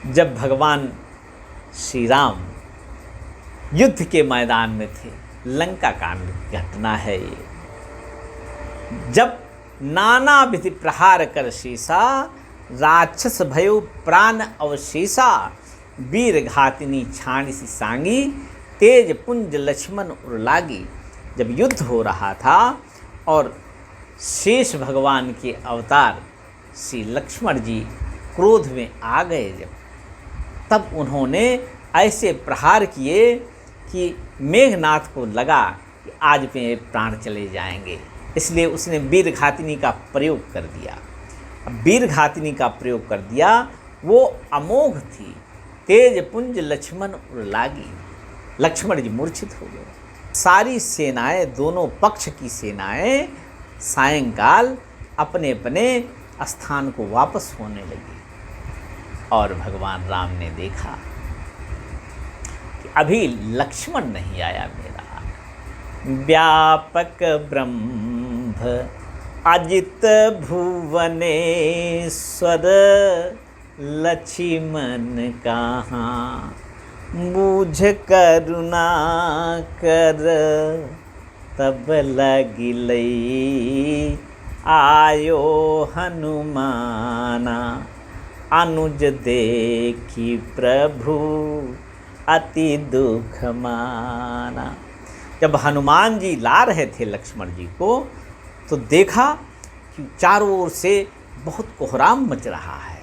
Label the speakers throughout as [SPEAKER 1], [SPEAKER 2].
[SPEAKER 1] जब भगवान श्री राम युद्ध के मैदान में थे, लंका कांड की घटना है ये। जब नाना विधि प्रहार कर शीसा, राक्षस भयो प्राण अवशेषा, वीर घातिनी छाणी सी सांगी, तेज पुंज लक्ष्मण उरलागी। जब युद्ध हो रहा था और शेष भगवान के अवतार श्री लक्ष्मण जी क्रोध में आ गए, तब उन्होंने ऐसे प्रहार किए कि मेघनाथ को लगा कि आज पे प्राण चले जाएंगे, इसलिए उसने वीर घातिनी का प्रयोग कर दिया। अब वीर घातिनी का प्रयोग कर दिया, वो अमोघ थी। तेज पुंज लक्ष्मण उरलागी, लक्ष्मण जी मूर्छित हो गए। सारी सेनाएं, दोनों पक्ष की सेनाएं सायंकाल अपने अपने स्थान को वापस होने लगी और भगवान राम ने देखा कि अभी लक्ष्मण नहीं आया मेरा। व्यापक ब्रह्म अजित भुवनेश्वर, लक्ष्मण कहाँ बूझ करुणा कर, तब लगिलै आयो हनुमाना, अनुज देखी प्रभु अति दुख माना। जब हनुमान जी ला रहे थे लक्ष्मण जी को, तो देखा कि चारों ओर से बहुत कोहराम मच रहा है,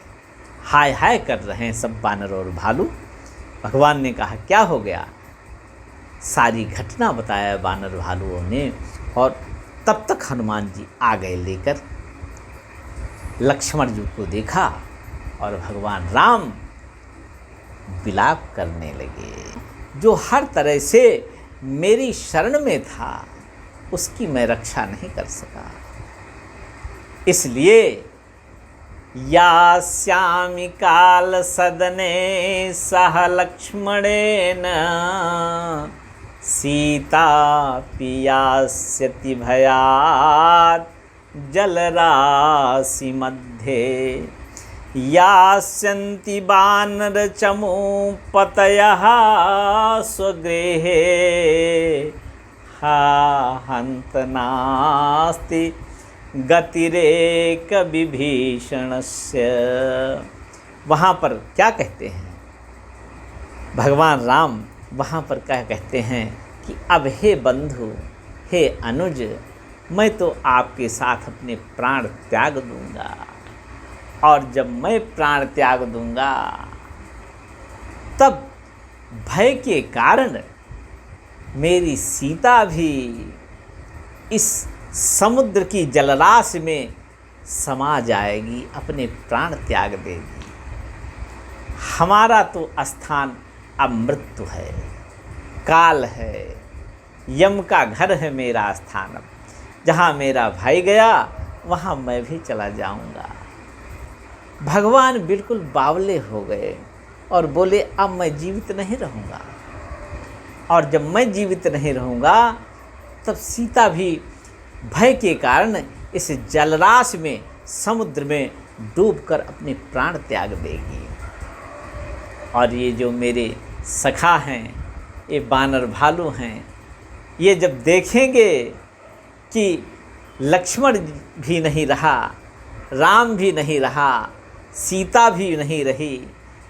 [SPEAKER 1] हाय हाय कर रहे हैं सब बानर और भालू। भगवान ने कहा क्या हो गया? सारी घटना बताया बानर भालुओं ने, और तब तक हनुमान जी आ गए लेकर। लक्ष्मण जी को देखा और भगवान राम विलाप करने लगे। जो हर तरह से मेरी शरण में था, उसकी मैं रक्षा नहीं कर सका, इसलिए यास्यामि काल सदने सह लक्ष्मणेन, सीता पियास्यति भयात् जलराशि मध्ये, यास्यन्ति वानर चमूपतयः स्वगृहे, हा हन्त नास्ति गतिरेक विभीषणस्य। वहाँ पर क्या कहते हैं भगवान राम? वहाँ पर क्या कहते हैं कि अब हे बंधु, हे अनुज, मैं तो आपके साथ अपने प्राण त्याग दूंगा, और जब मैं प्राण त्याग दूंगा तब भय के कारण मेरी सीता भी इस समुद्र की जलराशि में समा जाएगी, अपने प्राण त्याग देगी। हमारा तो स्थान अब मृत्यु है, काल है, यम का घर है मेरा स्थान। अब जहाँ मेरा भाई गया वहाँ मैं भी चला जाऊँगा। भगवान बिल्कुल बावले हो गए और बोले अब मैं जीवित नहीं रहूँगा, और जब मैं जीवित नहीं रहूँगा तब सीता भी भय के कारण इस जलराशि में, समुद्र में डूबकर अपने प्राण त्याग देगी। और ये जो मेरे सखा हैं, ये बानर भालू हैं, ये जब देखेंगे कि लक्ष्मण भी नहीं रहा, राम भी नहीं रहा, सीता भी नहीं रही,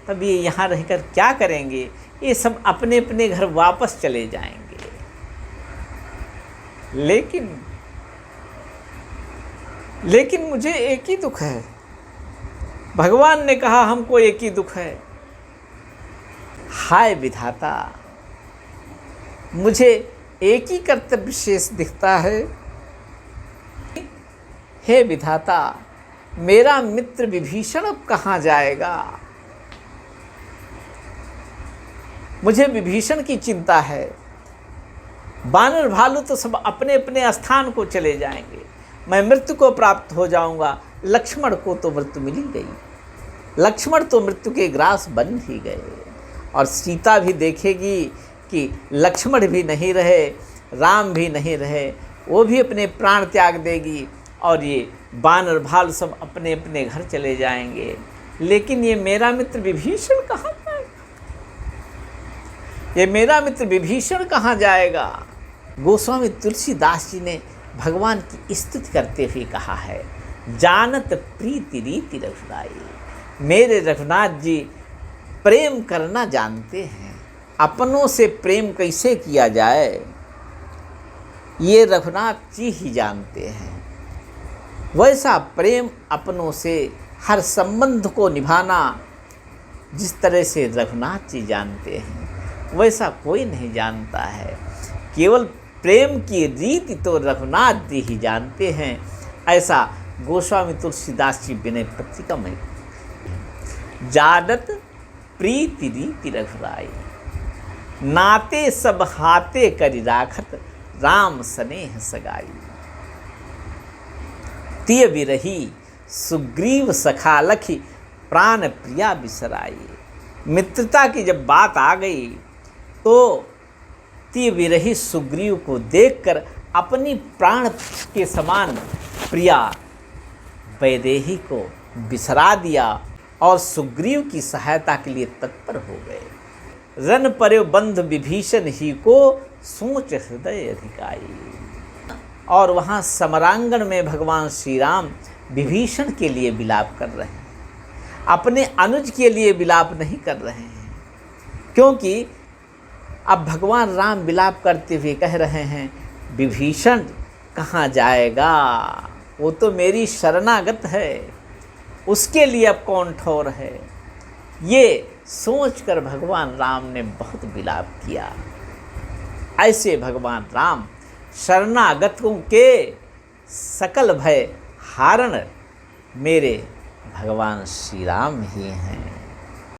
[SPEAKER 1] तब ये यहाँ रहकर क्या करेंगे? ये सब अपने अपने घर वापस चले जाएंगे। लेकिन मुझे एक ही दुख है। भगवान ने कहा हमको एक ही दुख है। हाय विधाता, मुझे एक ही कर्तव्य शेष दिखता है। हे विधाता, मेरा मित्र विभीषण अब कहाँ जाएगा? मुझे विभीषण की चिंता है। बानर भालू तो सब अपने अपने स्थान को चले जाएंगे, मैं मृत्यु को प्राप्त हो जाऊंगा। लक्ष्मण को तो मृत्यु मिल ही गई, लक्ष्मण तो मृत्यु के ग्रास बन ही गए, और सीता भी देखेगी कि लक्ष्मण भी नहीं रहे, राम भी नहीं रहे, वो भी अपने प्राण त्याग देगी, और ये बानर भाल सब अपने अपने घर चले जाएंगे। लेकिन ये मेरा मित्र विभीषण कहाँ जाएगा? ये मेरा मित्र विभीषण कहाँ जाएगा? गोस्वामी तुलसीदास जी ने भगवान की स्तुति करते हुए कहा है, जानत प्रीति रीति रघुराई। मेरे रघुनाथ जी प्रेम करना जानते हैं। अपनों से प्रेम कैसे किया जाए ये रघुनाथ जी ही जानते हैं। वैसा प्रेम अपनों से हर संबंध को निभाना जिस तरह से रघुनाथ जी जानते हैं, वैसा कोई नहीं जानता है। केवल प्रेम की रीति तो रघुनाथ जी ही जानते हैं। ऐसा गोस्वामी तुलसीदास जी विनय पत्रिका में, जानत प्रीति रीति रघुराई, नाते सब हाथे करि राखत, राम स्नेह सगाई। तिय विरही सुग्रीव सखा लखी, प्राण प्रिया बिसराई। मित्रता की जब बात आ गई तो तिय विरही सुग्रीव को देखकर अपनी प्राण के समान प्रिया वैदेही को बिसरा दिया और सुग्रीव की सहायता के लिए तत्पर हो गए। रन पर्यो बंध विभीषण ही को, सोच हृदय अधिकाई। और वहाँ समरांगण में भगवान श्री राम विभीषण के लिए विलाप कर रहे हैं, अपने अनुज के लिए विलाप नहीं कर रहे हैं। क्योंकि अब भगवान राम विलाप करते हुए कह रहे हैं, विभीषण कहाँ जाएगा, वो तो मेरी शरणागत है, उसके लिए अब कौन ठौर है। ये सोचकर भगवान राम ने बहुत विलाप किया। ऐसे भगवान राम शरणागतों के सकल भय हारण मेरे भगवान श्री राम ही हैं।